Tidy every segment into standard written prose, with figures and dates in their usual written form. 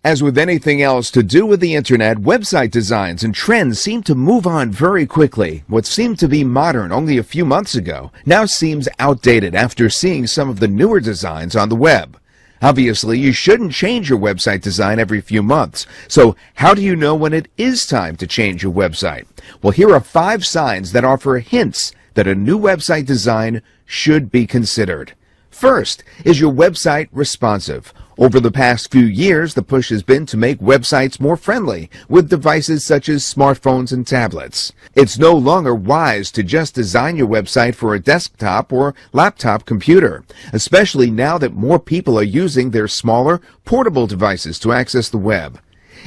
As with anything else to do with the internet, website designs and trends seem to move on very quickly. What seemed to be modern only a few months ago now seems outdated after seeing some of the newer designs on the web. Obviously, you shouldn't change your website design every few months. So how do you know when it is time to change your website? Well, here are 5 signs that offer hints that a new website design should be considered. First, is your website responsive? Over the past few years, the push has been to make websites more friendly with devices such as smartphones and tablets. It's no longer wise to just design your website for a desktop or laptop computer, especially now that more people are using their smaller, portable devices to access the web.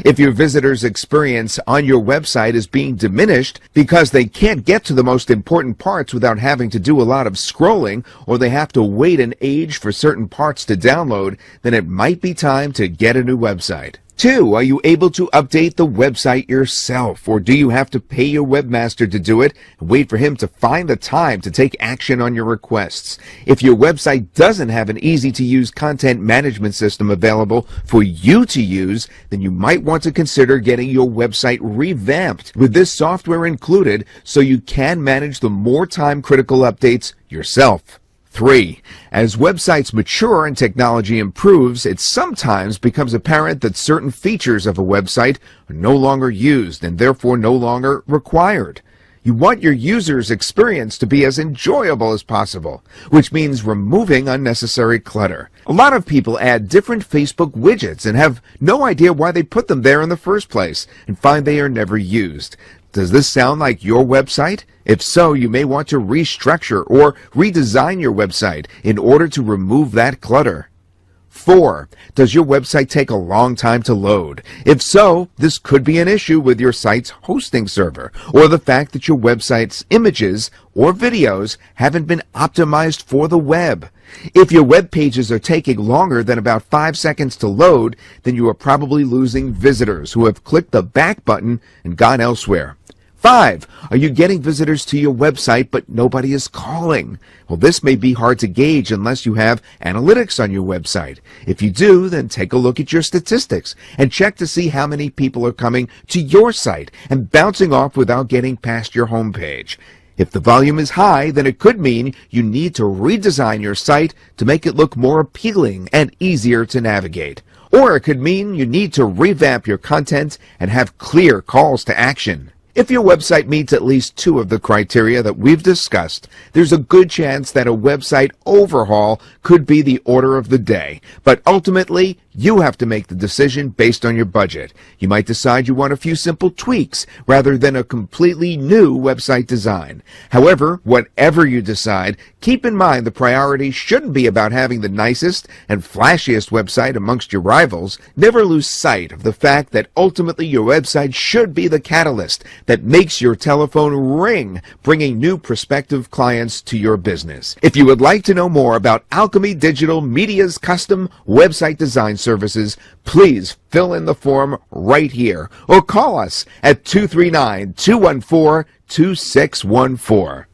If your visitors' experience on your website is being diminished because they can't get to the most important parts without having to do a lot of scrolling, or they have to wait an age for certain parts to download, then it might be time to get a new website. 2. Are you able to update the website yourself, or do you have to pay your webmaster to do it and wait for him to find the time to take action on your requests? If your website doesn't have an easy-to-use content management system available for you to use, then you might want to consider getting your website revamped with this software included so you can manage the more time-critical updates yourself. 3. As websites mature and technology improves, it sometimes becomes apparent that certain features of a website are no longer used and therefore no longer required. You want your user's experience to be as enjoyable as possible, which means removing unnecessary clutter. A lot of people add different Facebook widgets and have no idea why they put them there in the first place and find they are never used. Does this sound like your website? If so, you may want to restructure or redesign your website in order to remove that clutter. 4. Does your website take a long time to load? If so, this could be an issue with your site's hosting server or the fact that your website's images or videos haven't been optimized for the web. If your web pages are taking longer than about 5 seconds to load, then you are probably losing visitors who have clicked the back button and gone elsewhere. 5. Are you getting visitors to your website but nobody is calling? Well, this may be hard to gauge unless you have analytics on your website. If you do, then take a look at your statistics and check to see how many people are coming to your site and bouncing off without getting past your homepage. If the volume is high, then it could mean you need to redesign your site to make it look more appealing and easier to navigate. Or it could mean you need to revamp your content and have clear calls to action. If your website meets at least 2 of the criteria that we've discussed, there's a good chance that a website overhaul could be the order of the day. But ultimately, you have to make the decision based on your budget. You might decide you want a few simple tweaks rather than a completely new website design. However, whatever you decide, keep in mind the priority shouldn't be about having the nicest and flashiest website amongst your rivals. Never lose sight of the fact that ultimately your website should be the catalyst that makes your telephone ring, bringing new prospective clients to your business. If you would like to know more about Alchemy Digital Media's custom website design services, please fill in the form right here or call us at 239-214-2614.